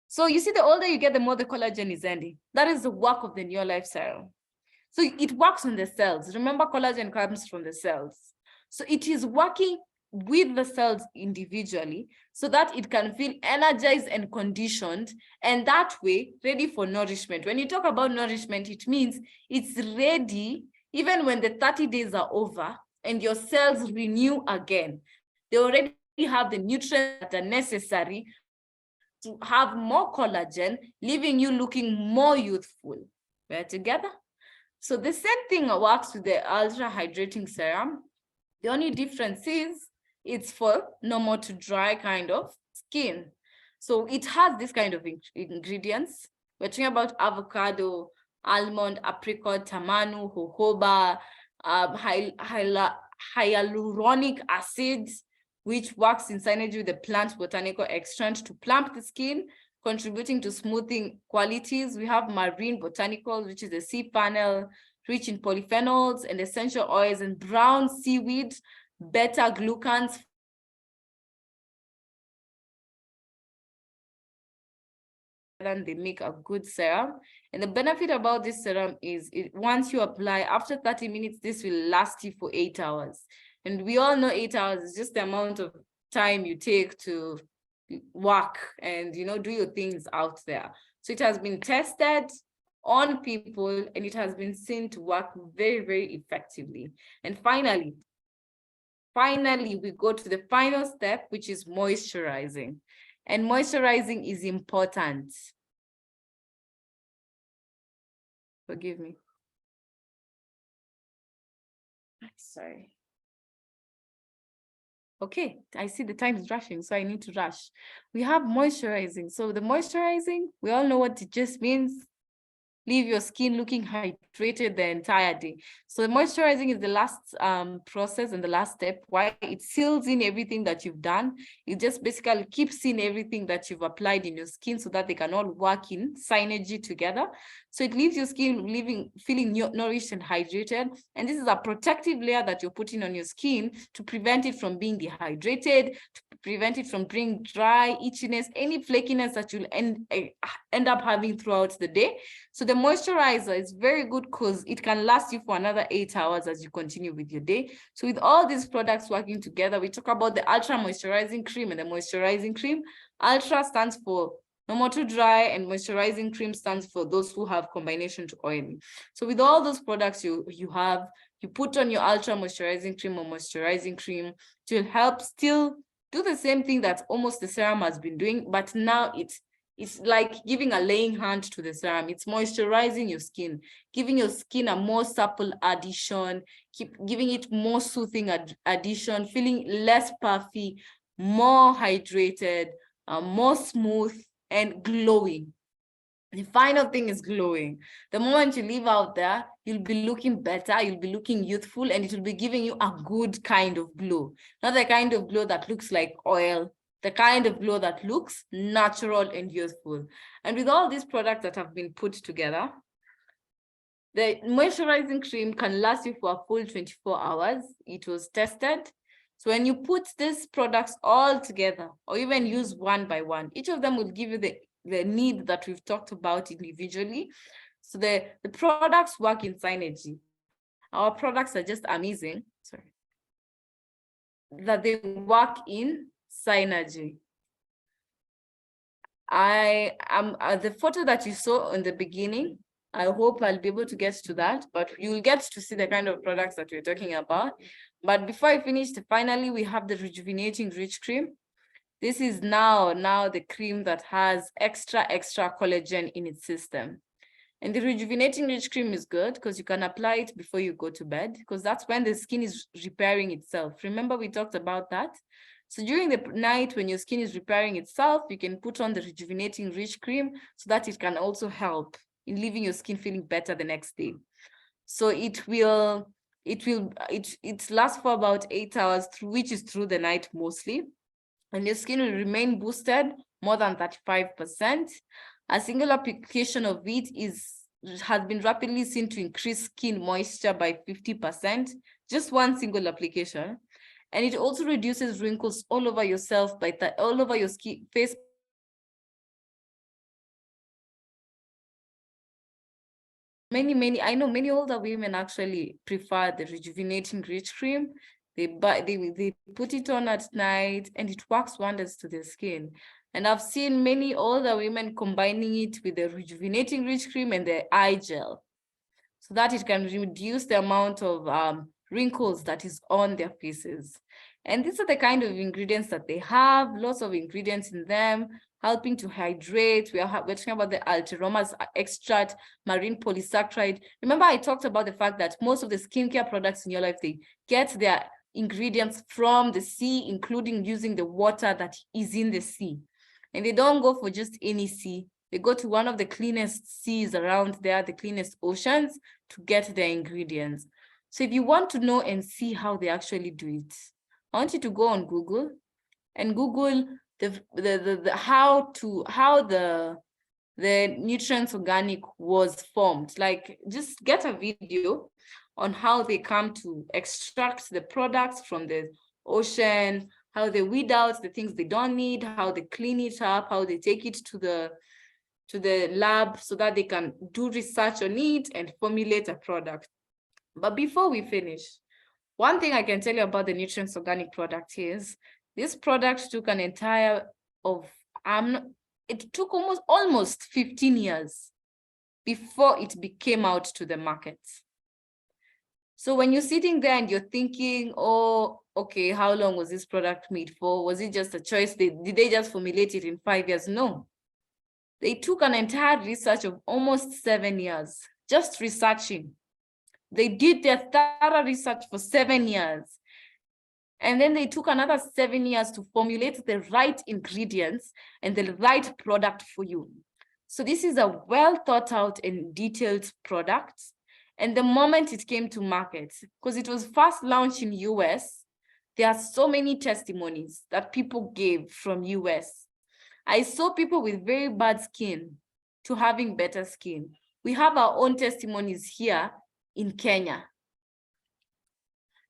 So you see, the older you get, the more the collagen is ending. That is the work of the Neolife serum. So it works on the cells. Remember, collagen comes from the cells. So it is working with the cells individually so that it can feel energized and conditioned, and that way ready for nourishment. When you talk about nourishment, it means it's ready even when the 30 days are over and your cells renew again. They already have the nutrients that are necessary to have more collagen, leaving you looking more youthful. We're together? So the same thing works with the ultra hydrating serum. The only difference is it's for normal to dry kind of skin. So it has this kind of ingredients. We're talking about avocado, almond, apricot, tamanu, jojoba, hyaluronic acid, which works in synergy with the plant botanical extract to plump the skin, contributing to smoothing qualities. We have marine botanicals, which is the sea panel, rich in polyphenols and essential oils, and brown seaweed, beta-glucans. And they make a good serum. And the benefit about this serum is once you apply, after 30 minutes, this will last you for 8 hours. And we all know 8 hours is just the amount of time you take to work and do your things out there. So it has been tested on people and it has been seen to work very, very effectively. And finally, we go to the final step, which is moisturizing. And moisturizing is important. Forgive me. Sorry. Okay, I see the time is rushing, so I need to rush. We have moisturizing. So the moisturizing, we all know what it just means. leave your skin looking hydrated the entire day. So moisturizing is the last process and the last step. Why? It seals in everything that you've done. It just basically keeps in everything that you've applied in your skin so that they can all work in synergy together. So it leaves your skin feeling nourished and hydrated. And this is a protective layer that you're putting on your skin to prevent it from being dehydrated, to prevent it from being dry, itchiness, any flakiness that you'll end up having throughout the day. So the moisturizer is very good because it can last you for another 8 hours as you continue with your day. So with all these products working together, we talk about the Ultra Moisturizing Cream and the Moisturizing Cream. Ultra stands for no more too dry, and moisturizing cream stands for those who have combination to oily. So with all those products you put on your Ultra Moisturizing Cream or moisturizing cream to help still do the same thing that almost the serum has been doing, but now it's like giving a laying hand to the serum. It's moisturizing your skin, giving your skin a more supple addition, giving it more soothing addition, feeling less puffy, more hydrated, more smooth and glowing. The final thing is glowing. The moment you leave out there, you'll be looking better, you'll be looking youthful, and it will be giving you a good kind of glow. Not the kind of glow that looks like oil, the kind of glow that looks natural and youthful. And with all these products that have been put together, the moisturizing cream can last you for a full 24 hours. It was tested. So when you put these products all together, or even use one by one, each of them will give you the need that we've talked about individually. So the products work in synergy. Our products are just amazing. Sorry. That they work in synergy. I am the photo that you saw in the beginning. I hope I'll be able to get to that, but you'll get to see the kind of products that we're talking about. But before I finish, finally, we have the Rejuvenating Rich Cream. This is now the cream that has extra collagen in its system. And the Rejuvenating Rich Cream is good because you can apply it before you go to bed, because that's when the skin is repairing itself. Remember, we talked about that. So during the night when your skin is repairing itself, you can put on the Rejuvenating Rich Cream so that it can also help in leaving your skin feeling better the next day. So it lasts for about 8 hours, which is through the night mostly. And your skin will remain boosted more than 35%. A single application of it has been rapidly seen to increase skin moisture by 50%, just one single application. And it also reduces wrinkles all over yourself, all over your skin, face. I know many older women actually prefer the Rejuvenating Rich Cream. They put it on at night and it works wonders to their skin. And I've seen many older women combining it with the Rejuvenating Rich Cream and the eye gel so that it can reduce the amount of wrinkles that is on their faces. And these are the kind of ingredients that they have, lots of ingredients in them, helping to hydrate. We're talking about the Alteroma's extract, marine polysaccharide. Remember, I talked about the fact that most of the skincare products in your life, they get their ingredients from the sea, including using the water that is in the sea. And they don't go for just any sea. They go to one of the cleanest seas around there, the cleanest oceans, to get their ingredients. So if you want to know and see how they actually do it, I want you to go on Google and Google how the Nutrients Organic was formed. Like, just get a video on how they come to extract the products from the ocean, how they weed out the things they don't need, how they clean it up, how they take it to the lab so that they can do research on it and formulate a product. But before we finish, one thing I can tell you about the Nutrients Organic product is this product took an entire it took almost 15 years before it came out to the market. So when you're sitting there and you're thinking, oh, okay, how long was this product made for? Was it just a choice? Did they just formulate it in 5 years? No. They took an entire research of almost 7 years, just researching. They did their thorough research for 7 years. And then they took another 7 years to formulate the right ingredients and the right product for you. So this is a well thought out and detailed product. And the moment it came to market, because it was first launched in US, there are so many testimonies that people gave from US. I saw people with very bad skin to having better skin. We have our own testimonies here in Kenya.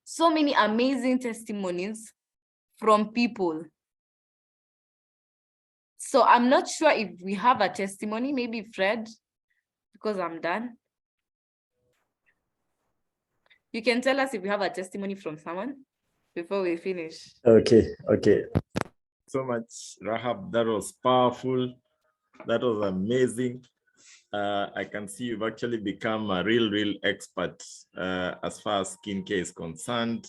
So many amazing testimonies from people. So I'm not sure if we have a testimony, maybe Fred, because I'm done. You can tell us if we have a testimony from someone before we finish. Okay. So much, Rahab. That was powerful. That was amazing. I can see you've actually become a real expert as far as skincare is concerned.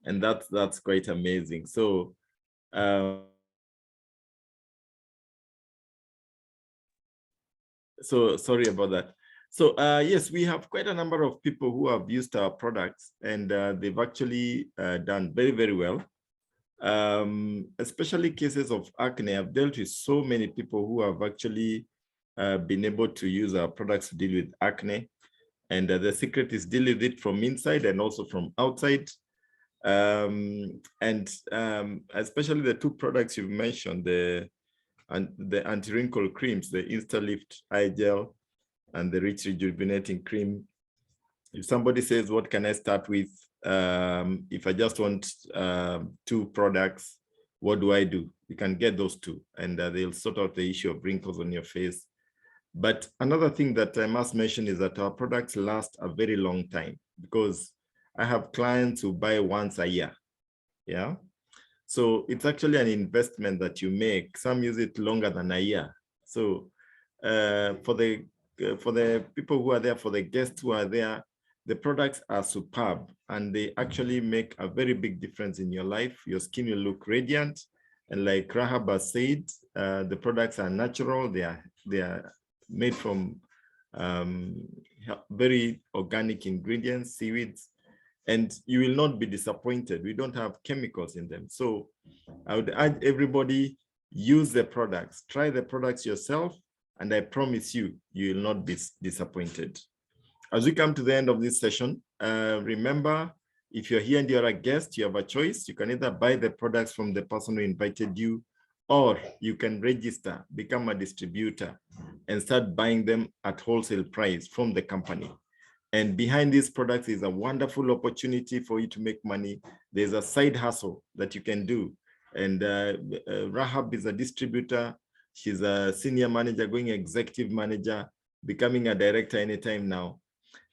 And that's quite amazing. So, so sorry about that. So yes, we have quite a number of people who have used our products, and they've actually done very well. Especially cases of acne. I've dealt with so many people who have actually been able to use our products to deal with acne. And the secret is deal with it from inside and also from outside. Especially the two products you've mentioned, the anti-wrinkle creams, the Insta-Lift Eye Gel and the Rich Rejuvenating Cream. If somebody says, what can I start with? If I just want two products, what do I do? You can get those two, and they'll sort out the issue of wrinkles on your face. But another thing that I must mention is that our products last a very long time, because I have clients who buy once a year. Yeah. So it's actually an investment that you make. Some use it longer than a year. So for the people who are there, for the guests who are there, the products are superb, and they actually make a very big difference in your life. Your skin will look radiant. And like Rahab has said, the products are natural. They are made from very organic ingredients, seaweeds, and you will not be disappointed. We don't have chemicals in them. So I would urge everybody, use the products, try the products yourself, and I promise you, you will not be disappointed. As we come to the end of this session, remember, if you're here and you're a guest, you have a choice. You can either buy the products from the person who invited you, or you can register, become a distributor, and start buying them at wholesale price from the company. And behind these products is a wonderful opportunity for you to make money. There's a side hustle that you can do. And Rahab is a distributor. She's a senior manager, going executive manager, becoming a director anytime now.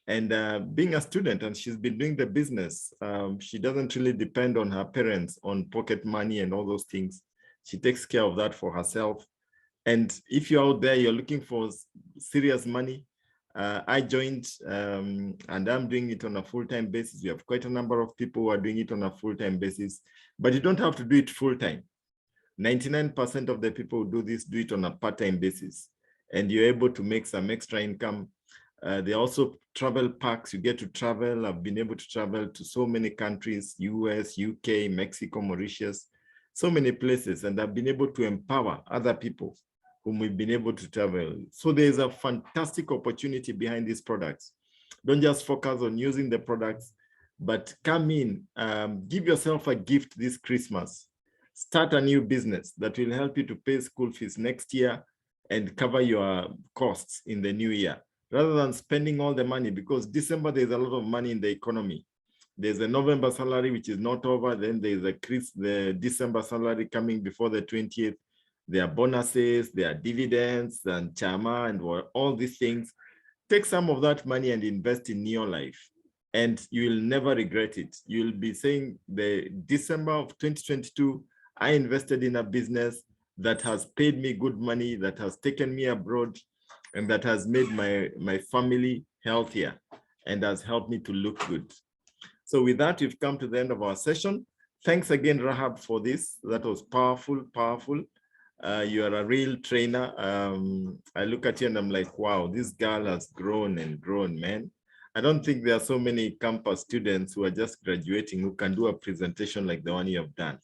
And being a student, and she's been doing the business. She doesn't really depend on her parents, on pocket money and all those things. She takes care of that for herself. And if you're out there, you're looking for serious money, I joined and I'm doing it on a full-time basis. We have quite a number of people who are doing it on a full-time basis, but you don't have to do it full-time. 99% of the people who do this do it on a part-time basis, and you're able to make some extra income. There are also travel packs. You get to travel. I've been able to travel to so many countries, US, UK, Mexico, Mauritius, so many places, and I've been able to empower other people whom we've been able to travel. So there's a fantastic opportunity behind these products. Don't just focus on using the products, but come in, give yourself a gift this Christmas. Start a new business that will help you to pay school fees next year and cover your costs in the new year, rather than spending all the money, because December, there's a lot of money in the economy. There's a November salary, which is not over. Then there's the December salary coming before the 20th. There are bonuses, there are dividends and chama and all these things. Take some of that money and invest in your life, and you will never regret it. You'll be saying, the December of 2022, I invested in a business that has paid me good money, that has taken me abroad, and that has made my family healthier and has helped me to look good. So with that, we've come to the end of our session. Thanks again, Rahab, for this. That was powerful, powerful. You are a real trainer. I look at you and I'm like, wow, this girl has grown and grown, man. I don't think there are so many campus students who are just graduating who can do a presentation like the one you have done.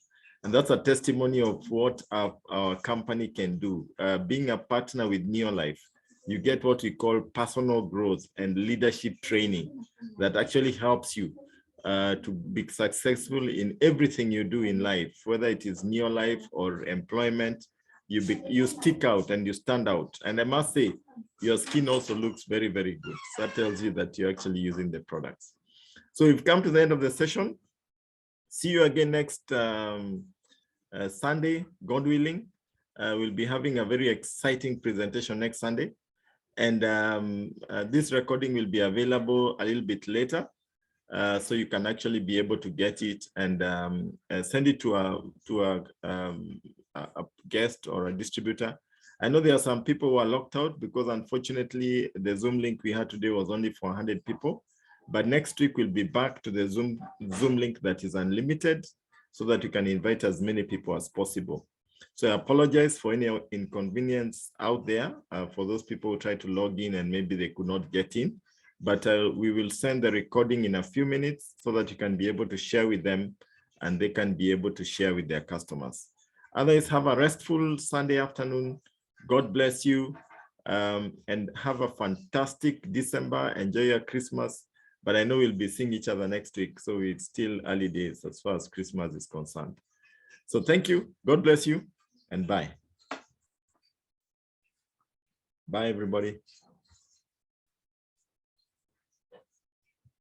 And that's a testimony of what our company can do. Being a partner with Neolife, you get what we call personal growth and leadership training that actually helps you to be successful in everything you do in life, whether it is Neolife or employment. You stick out and you stand out. And I must say, your skin also looks very, very good. So that tells you that you're actually using the products. So we've come to the end of the session. See you again next Sunday, God willing. We'll be having a very exciting presentation next Sunday. And this recording will be available a little bit later. So you can actually be able to get it and send it to a guest or a distributor. I know there are some people who are locked out because unfortunately the Zoom link we had today was only for 100 people. But next week we'll be back to the Zoom link that is unlimited so that you can invite as many people as possible. So I apologize for any inconvenience out there for those people who try to log in and maybe they could not get in. But we will send the recording in a few minutes so that you can be able to share with them and they can be able to share with their customers. Otherwise, have a restful Sunday afternoon. God bless you and have a fantastic December. Enjoy your Christmas. But I know we'll be seeing each other next week. So it's still early days as far as Christmas is concerned. So thank you. God bless you and bye. Bye, everybody.